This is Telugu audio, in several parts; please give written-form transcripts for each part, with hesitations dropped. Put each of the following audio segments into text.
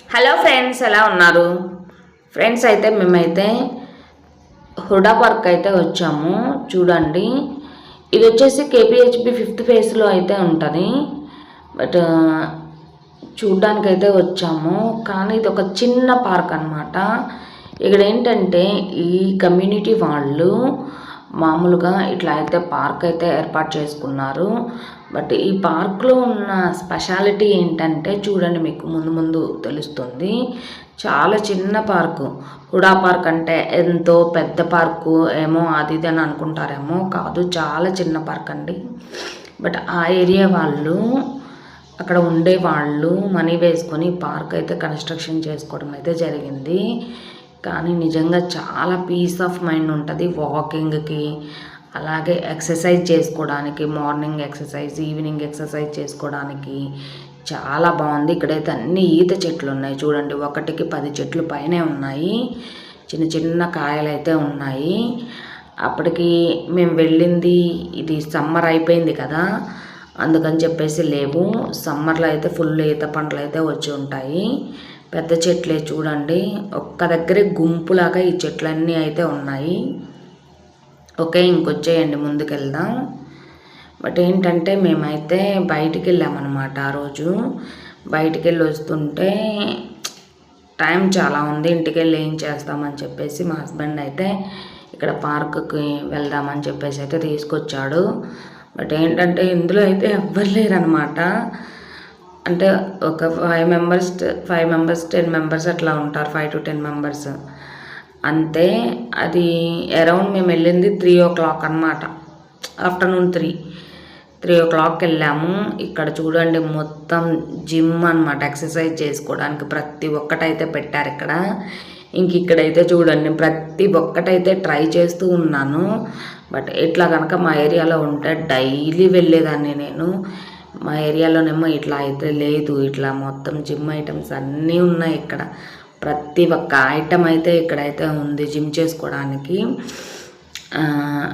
హలో ఫ్రెండ్స్, ఎలా ఉన్నారు? ఫ్రెండ్స్ అయితే మేమైతే హుడా పార్క్ అయితే వచ్చాము. చూడండి, ఇది వచ్చేసి కేపీహెచ్బి 5th ఫేజ్లో అయితే ఉంటుంది. బట్ చూడ్డానికైతే వచ్చాము, కానీ ఇది ఒక చిన్న పార్క్ అనమాట. ఇక్కడ ఏంటంటే ఈ కమ్యూనిటీ వాళ్ళు మామూలుగా ఇట్లా అయితే పార్క్ అయితే ఏర్పాటు చేసుకున్నారు. బట్ ఈ పార్క్లో ఉన్న స్పెషాలిటీ ఏంటంటే చూడండి, మీకు ముందు ముందు తెలుస్తుంది. చాలా చిన్న పార్కు. హుడా పార్క్ అంటే ఎంతో పెద్ద పార్కు ఏమో అది ఇది అని అనుకుంటారేమో, కాదు, చాలా చిన్న పార్క్ అండి. బట్ ఆ ఏరియా వాళ్ళు, అక్కడ ఉండే వాళ్ళు మనీ వేసుకొని పార్క్ అయితే కన్స్ట్రక్షన్ చేసుకోవడం అయితే జరిగింది. కానీ నిజంగా చాలా పీస్ ఆఫ్ మైండ్ ఉంటుంది వాకింగ్కి, అలాగే ఎక్సర్సైజ్ చేసుకోవడానికి, మార్నింగ్ ఎక్సర్సైజ్, ఈవినింగ్ ఎక్సర్సైజ్ చేసుకోవడానికి చాలా బాగుంది. ఇక్కడైతే అన్ని ఈత చెట్లు ఉన్నాయి. చూడండి, 1కి 10 చెట్లు పైనే ఉన్నాయి. చిన్న చిన్న కాయలు అయితే ఉన్నాయి. అప్పటికి మేము వెళ్ళింది ఇది సమ్మర్ అయిపోయింది కదా, అందుకని చెప్పేసి లేవు. సమ్మర్లో అయితే ఫుల్ ఈత పంటలు అయితే వచ్చి ఉంటాయి. పెద్ద చెట్లే చూడండి, ఒక్క దగ్గరే గుంపులాగా ఈ చెట్లన్నీ అయితే ఉన్నాయి. ఓకే, ఇంకొచ్చేయండి, ముందుకెళ్దాం. బట్ ఏంటంటే మేమైతే బయటికి వెళ్ళామన్నమాట. ఆ రోజు బయటికి వెళ్ళి వస్తుంటే టైం చాలా ఉంది, ఇంటికి వెళ్ళి ఏం చేస్తామని చెప్పేసి మా హస్బెండ్ అయితే ఇక్కడ పార్కుకి వెళ్దామని చెప్పేసి అయితే తీసుకొచ్చాడు. బట్ ఏంటంటే ఇందులో అయితే ఎవ్వరు లేరనమాట. అంటే ఒక 5 మెంబర్స్ 10 మెంబర్స్ అట్లా ఉంటారు, 5 to 10 మెంబర్స్ అంతే. అది అరౌండ్ మేము వెళ్ళింది 3 o'clock అనమాట, ఆఫ్టర్నూన్ 3 o'clock వెళ్ళాము. ఇక్కడ చూడండి, మొత్తం జిమ్ అనమాట, ఎక్సర్సైజ్ చేసుకోవడానికి ప్రతి ఒక్కటైతే పెట్టారు ఇక్కడ. ఇక్కడైతే చూడండి, ప్రతి ఒక్కటైతే ట్రై చేస్తూ ఉన్నాను. బట్ ఇట్లా కనుక మా ఏరియాలో ఉంటే డైలీ వెళ్ళేదాన్ని నేను. మా ఏరియాలోనేమో ఇట్లా అయితే లేదు. ఇట్లా మొత్తం జిమ్ ఐటమ్స్ అన్నీ ఉన్నాయి ఇక్కడ. ప్రతి ఒక్క ఐటమ్ అయితే ఇక్కడైతే ఉంది జిమ్ చేసుకోవడానికి.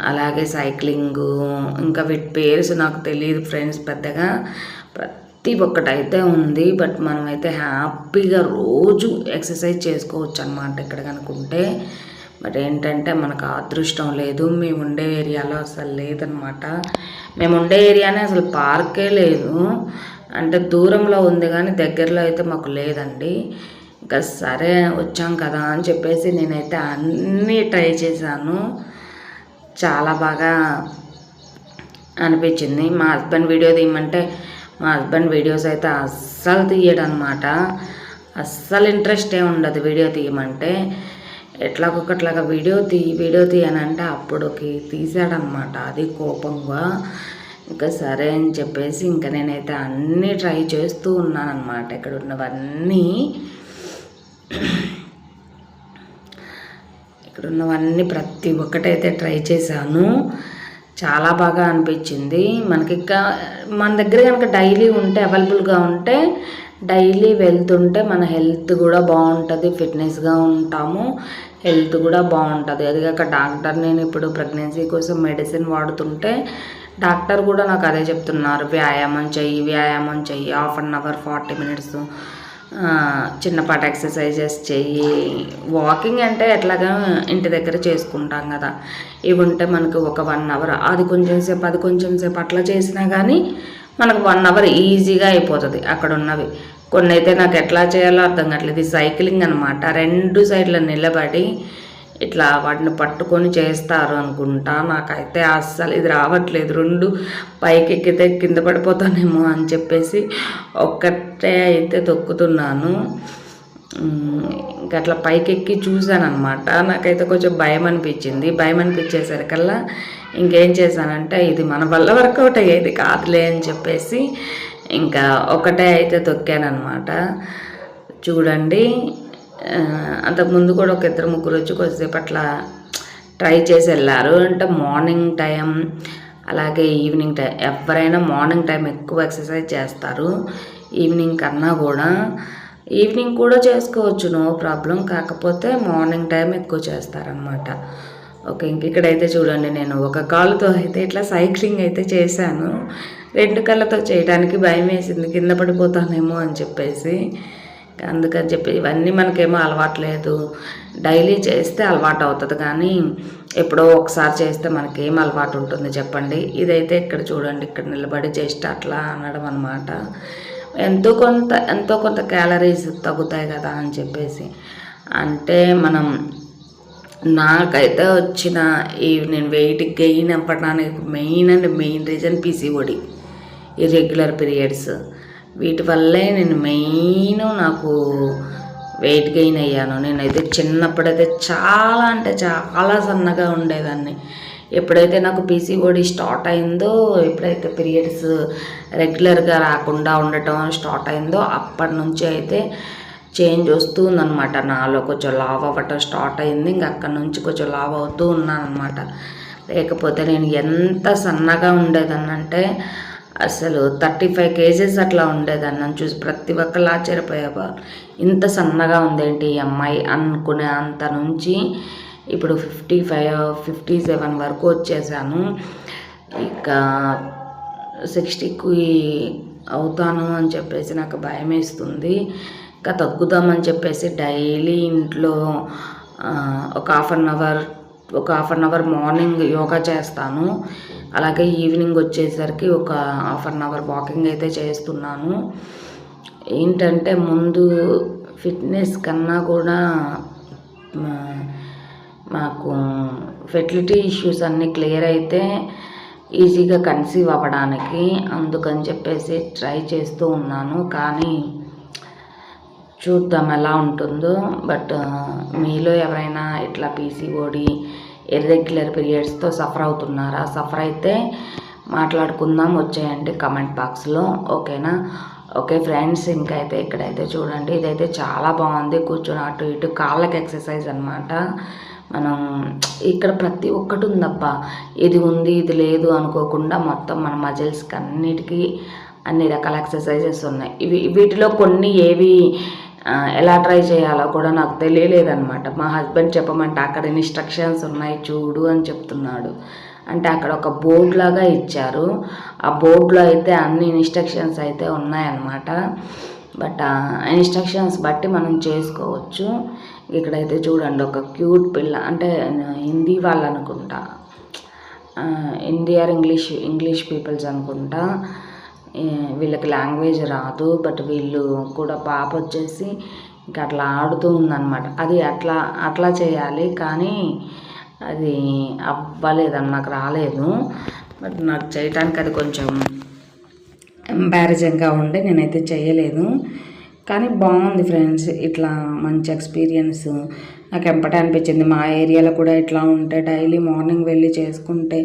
అలాగే సైక్లింగు, ఇంకా వీటి పేర్స్ నాకు తెలియదు ఫ్రెండ్స్ పెద్దగా. ప్రతి ఒక్కటైతే ఉంది. బట్ మనమైతే హ్యాపీగా రోజు ఎక్సర్సైజ్ చేసుకోవచ్చు అనమాట ఇక్కడ కనుకుంటే. బట్ ఏంటంటే మనకు అదృష్టం లేదు, మేము ఉండే ఏరియాలో అసలు లేదనమాట. మేము ఉండే ఏరియానే అసలు పార్కే లేదు. అంటే దూరంలో ఉంది కానీ దగ్గరలో అయితే మాకు లేదండి. ఇంకా సరే వచ్చాం కదా అని చెప్పేసి నేనైతే అన్నీ ట్రై చేశాను. చాలా బాగా అనిపించింది. మా హస్బెండ్ వీడియో తీయమంటే మా హస్బెండ్ వీడియోస్ అయితే అస్సలు తీయడనమాట. అస్సలు ఇంట్రెస్ట్ ఉండదు వీడియో తీయమంటే. ఎట్లాగొకట్లాగా వీడియో తీయనంటే అప్పుడుకి తీసాడనమాట, అది కోపంగా. ఇంకా సరే అని చెప్పేసి ఇంకా నేనైతే అన్నీ ట్రై చేస్తూ ఉన్నానన్నమాట. ఇక్కడ ఉన్నవన్నీ ప్రతి ఒక్కటైతే ట్రై చేశాను. చాలా బాగా అనిపించింది. మనకి ఇంకా మన దగ్గర కనుక డైలీ ఉంటే, అవైలబుల్గా ఉంటే, డైలీ వెళ్తుంటే మన హెల్త్ కూడా బాగుంటుంది, ఫిట్నెస్గా ఉంటాము, హెల్త్ కూడా బాగుంటుంది. అది కాక డాక్టర్, నేను ఇప్పుడు ప్రెగ్నెన్సీ కోసం మెడిసిన్ వాడుతుంటే డాక్టర్ కూడా నాకు అదే చెప్తున్నారు, వ్యాయామం చెయ్యి, 1/2 hour 40 minutes చిన్నపాటి ఎక్సర్సైజెస్ చెయ్యి. వాకింగ్ అంటే ఎట్లాగా ఇంటి దగ్గర చేసుకుంటాం కదా, ఇవి ఉంటే మనకు ఒక 1 hour, అది కొంచెం సేపు అట్లా చేసినా కానీ మనకు 1 hour ఈజీగా అయిపోతుంది అక్కడ ఉన్నవి. కొన్ని అయితే నాకు ఎట్లా చేయాలో అర్థం కావట్లేదు. సైక్లింగ్ అనమాట, 2 సైడ్ల నిలబడి ఇట్లా వాటిని పట్టుకొని చేస్తారు అనుకుంటా. నాకైతే అస్సలు ఇది రావట్లేదు. 2 పైకి ఎక్కితే కింద పడిపోతానేమో అని చెప్పేసి ఒక్కటే అయితే తొక్కుతున్నాను. ఇంకా అట్లా పైకి ఎక్కి చూశాను అనమాట. నాకైతే కొంచెం భయం అనిపించేసరికల్లా ఇంకేం చేశానంటే ఇది మన వల్ల వర్కౌట్ అయ్యేది కాదులే అని చెప్పేసి ఇంకా ఒకటే అయితే తొక్కానమాట. చూడండి, అంతకుముందు కూడా ఒక 2-3 వచ్చి కొద్దిసేపు అట్లా ట్రై చేసి వెళ్ళారు. అంటే మార్నింగ్ టైం అలాగే ఈవినింగ్ టైం, ఎవరైనా మార్నింగ్ టైం ఎక్కువ ఎక్సర్సైజ్ చేస్తారు. ఈవినింగ్ కన్నా కూడా, ఈవినింగ్ కూడా చేసుకోవచ్చు, నో ప్రాబ్లం. కాకపోతే మార్నింగ్ టైం ఎక్కువ చేస్తారనమాట. ఓకే, ఇక్కడైతే చూడండి, నేను ఒక కాలుతో అయితే ఇట్లా సైక్లింగ్ అయితే చేశాను. 2 కాళ్ళతో చేయడానికి భయం వేసింది, కింద పడిపోతానేమో అని చెప్పేసి. అందుకని చెప్పి ఇవన్నీ మనకేమో అలవాట్లేదు. డైలీ చేస్తే అలవాటు అవుతుంది, కానీ ఎప్పుడో ఒకసారి చేస్తే మనకేం అలవాటు ఉంటుంది చెప్పండి. ఇదైతే ఇక్కడ చూడండి, ఇక్కడ నిలబడి జస్ట్ అట్లా అనడం అనమాట. ఎంతో కొంత క్యాలరీస్ తగ్గుతాయి కదా అని చెప్పేసి. అంటే నాకైతే వచ్చిన నేను వెయిట్ గెయిన్ అవ్వడానికి main reason PCOD, irregular periods. వీటి వల్లే నాకు వెయిట్ గెయిన్ అయ్యాను. నేనైతే చిన్నప్పుడైతే చాలా అంటే చాలా సన్నగా ఉండేదాన్ని. ఎప్పుడైతే నాకు పీసీఓడి స్టార్ట్ అయిందో, ఎప్పుడైతే పీరియడ్స్ రెగ్యులర్గా రాకుండా ఉండటం స్టార్ట్ అయిందో, అప్పటి నుంచి అయితే చేంజ్ వస్తుందన్నమాట. నాలో కొంచెం లావ్ అవ్వటం స్టార్ట్ అయింది. ఇంక అక్కడి నుంచి కొంచెం లావ్ అవుతూ ఉన్నాను అనమాట. లేకపోతే నేను ఎంత సన్నగా ఉండేదాన్ని అంటే అసలు 35 kgs అట్లా ఉండేదాన్ని. నన్ను చూసి ప్రతి ఒక్కళ్ళు ఆశ్చర్యపోయేవారు, ఇంత సన్నగా ఉందేంటి ఈ అమ్మాయి అనుకునే అంత నుంచి ఇప్పుడు 55, 57 వరకు వచ్చేసాను. ఇక 60కి అవుతాను అని చెప్పేసి నాకు భయం వేస్తుంది. ఇంకా తగ్గుదామని చెప్పేసి డైలీ ఇంట్లో ఒక half an hour morning yoga చేస్తాను. అలాగే ఈవినింగ్ వచ్చేసరికి ఒక హాఫ్ అన్ అవర్ వాకింగ్ అయితే చేస్తున్నాను. ఏంటంటే ముందు ఫిట్నెస్ కన్నా కూడా మాకు ఫెర్టిలిటీ ఇష్యూస్ అన్నీ క్లియర్ అయితే ఈజీగా కన్సీవ్ అవ్వడానికి, అందుకని చెప్పేసి ట్రై చేస్తూ ఉన్నాను. కానీ చూద్దాం ఎలా ఉంటుందో. బట్ మీలో ఎవరైనా ఇట్లా పీసీఓడి, ఇర్రెగ్యులర్ పీరియడ్స్తో సఫర్ అవుతున్నారా? సఫర్ అయితే మాట్లాడుకుందాం, వచ్చేయండి కమెంట్ బాక్స్లో, ఓకేనా? ఓకే ఫ్రెండ్స్, ఇంకైతే ఇక్కడైతే చూడండి, ఇదైతే చాలా బాగుంది. కూర్చొని అటు ఇటు కాళ్ళకి ఎక్సర్సైజ్ అనమాట. మనం ఇక్కడ ప్రతి ఒక్కటి ఉందబ్బా, ఇది ఉంది ఇది లేదు అనుకోకుండా మొత్తం మన మజిల్స్కి అన్నిటికీ అన్ని రకాల ఎక్సర్సైజెస్ ఉన్నాయి. వీటిలో కొన్ని ఏవి ఎలా ట్రై చేయాలో కూడా నాకు తెలియలేదన్నమాట. మా హస్బెండ్ చెప్పమంటే అక్కడ ఇన్స్ట్రక్షన్స్ ఉన్నాయి చూడు అని చెప్తున్నాడు. అంటే అక్కడ ఒక బోర్డు లాగా ఇచ్చారు, ఆ బోర్డులో అయితే అన్ని ఇన్స్ట్రక్షన్స్ అయితే ఉన్నాయన్నమాట. బట్ ఆ ఇన్స్ట్రక్షన్స్ బట్టి మనం చేసుకోవచ్చు. ఇక్కడైతే చూడండి, ఒక క్యూట్ పిల్ల, అంటే హిందీ వాళ్ళు అనుకుంటా, హిందీ ఆర్ ఇంగ్లీష్ పీపుల్స్ అనుకుంటా. వీళ్ళకి లాంగ్వేజ్ రాదు, బట్ వీళ్ళు కూడా పాప వచ్చేసి ఇంకా అట్లా ఆడుతూ ఉందన్నమాట. అది అట్లా చేయాలి, కానీ అది అవ్వలేదని నాకు రాలేదు. బట్ నాకు చేయటానికి అది కొంచెం ఎంబారజింగ్గా ఉండి నేనైతే చేయలేదు. కానీ బాగుంది ఫ్రెండ్స్, ఇట్లా మంచి ఎక్స్పీరియన్స్ నాకు ఎంపట అనిపించింది. మా ఏరియాలో కూడా ఇట్లా ఉంటే డైలీ మార్నింగ్ వెళ్ళి చేసుకుంటే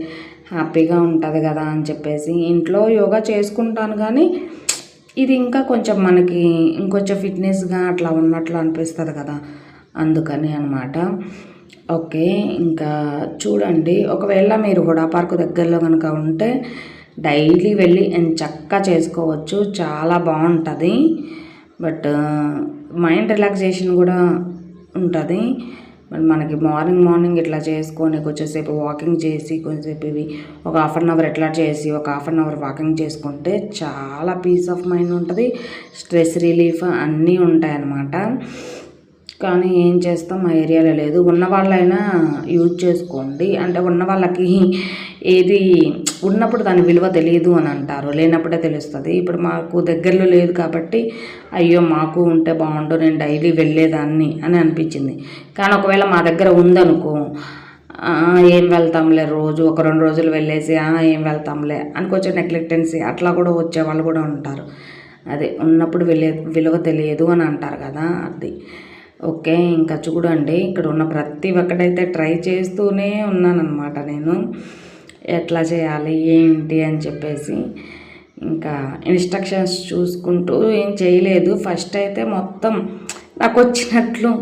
హ్యాపీగా ఉంటుంది కదా అని చెప్పేసి ఇంట్లో యోగా చేసుకుంటాను. కానీ ఇది ఇంకా కొంచెం మనకి ఇంకొంచెం ఫిట్నెస్గా అట్లా ఉన్నట్లు అనిపిస్తుంది కదా, అందుకని అనమాట. ఓకే, ఇంకా చూడండి, ఒకవేళ మీరు హుడా పార్క్ దగ్గరలో కనుక ఉంటే డైలీ వెళ్ళి చక్కగా చేసుకోవచ్చు, చాలా బాగుంటుంది. బట్ మైండ్ రిలాక్సేషన్ కూడా ఉంటుంది. మనకి మార్నింగ్ ఇట్లా చేసుకొని కొంచెంసేపు వాకింగ్ చేసి, కొంచెంసేపు ఇవి ఒక హాఫ్ అన్ అవర్ ఎట్లా చేసి ఒక హాఫ్ అన్ అవర్ వాకింగ్ చేసుకుంటే చాలా పీస్ ఆఫ్ మైండ్ ఉంటుంది, స్ట్రెస్ రిలీఫ్ అన్నీ ఉంటాయన్నమాట. కానీ ఏం చేస్తాం, మా ఏరియాలో లేదు. ఉన్న వాళ్ళైనా యూజ్ చేసుకోండి. అంటే ఉన్న వాళ్ళకి ఏది ఉన్నప్పుడు దాని విలువ తెలియదు అని అంటారు, లేనప్పుడే తెలుస్తుంది. ఇప్పుడు మాకు దగ్గరలో లేదు కాబట్టి అయ్యో మాకు ఉంటే బాగుండు, నేను డైలీ వెళ్ళేదాన్ని అని అనిపించింది. కానీ ఒకవేళ మా దగ్గర ఉందనుకో, ఏం వెళ్తాంలే, రోజు ఒక 2 రోజులు వెళ్ళేసి ఏం వెళ్తాంలే అని కొంచెం నెగ్లెక్టెన్సీ అట్లా కూడా వచ్చేవాళ్ళు కూడా ఉంటారు. అదే ఉన్నప్పుడు విలువ తెలియదు అని అంటారు కదా, అది. ఓకే, ఇంకా చూడండి, ఇక్కడ ఉన్న ప్రతి ఒక్కటైతే ట్రై చేస్తూనే ఉన్నానన్నమాట నేను, ఎట్లా చేయాలి ఏంటి అని చెప్పేసి. ఇంకా ఇన్స్ట్రక్షన్స్ చూసుకుంటూ ఏం చేయలేదు. ఫస్ట్ అయితే మొత్తం నాకు వచ్చినట్లు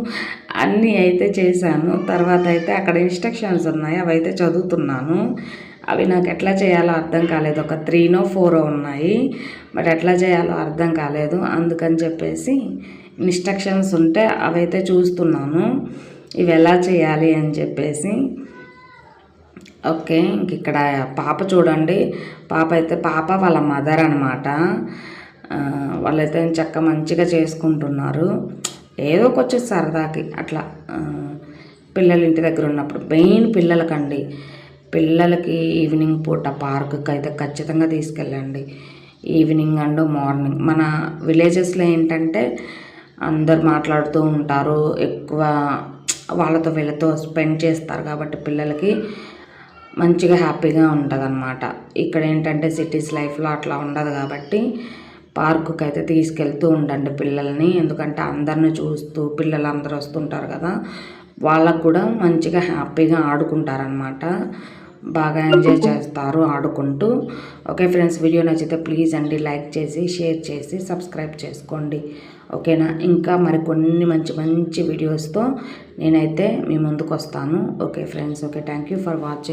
అన్నీ అయితే చేశాను. తర్వాత అయితే అక్కడ ఇన్స్ట్రక్షన్స్ ఉన్నాయి, అవి అయితే చదువుతున్నాను. అవి నాకు ఎట్లా చేయాలో అర్థం కాలేదు. ఒక 3 or 4 ఉన్నాయి, బట్ ఎట్లా చేయాలో అర్థం కాలేదు. అందుకని చెప్పేసి ఇన్స్ట్రక్షన్స్ ఉంటే అవైతే చూస్తున్నాను, ఇవి ఎలా చేయాలి అని చెప్పేసి. ఓకే, ఇంక ఇక్కడ పాప చూడండి, పాప వాళ్ళ మదర్ అనమాట. వాళ్ళైతే చక్కగా మంచిగా చేసుకుంటున్నారు. ఏదో కొంచెం సరదాకి అట్లా పిల్లలు ఇంటి దగ్గర ఉన్నప్పుడు. మెయిన్ పిల్లలకండి, పిల్లలకి ఈవినింగ్ పూట పార్కుకి అయితే ఖచ్చితంగా తీసుకెళ్ళండి. Evening and morning. మన విలేజెస్లో ఏంటంటే అందరు మాట్లాడుతూ ఉంటారు, ఎక్కువ వాళ్ళతో వీళ్ళతో స్పెండ్ చేస్తారు కాబట్టి పిల్లలకి మంచిగా హ్యాపీగా ఉంటుంది అన్నమాట. ఇక్కడ ఏంటంటే సిటీస్ లైఫ్లో అట్లా ఉండదు కాబట్టి పార్కుకి అయితే తీసుకెళ్తూ ఉండండి పిల్లల్ని. ఎందుకంటే అందరిని చూస్తూ పిల్లలు అందరూ వస్తుంటారు కదా, వాళ్ళకు కూడా మంచిగా హ్యాపీగా ఆడుకుంటారనమాట. బాగా ఎంజాయ్ చేస్తారు ఆడుకుంటూ. ఓకే ఫ్రెండ్స్, వీడియో నచ్చితే ప్లీజ్ అండి లైక్ చేసి షేర్ చేసి సబ్స్క్రైబ్ చేసుకోండి. ఓకేనా? ఇంకా మరికొన్ని మంచి మంచి వీడియోస్తో నేనైతే మీ ముందుకు వస్తాను. Okay friends, okay, thank you for watching.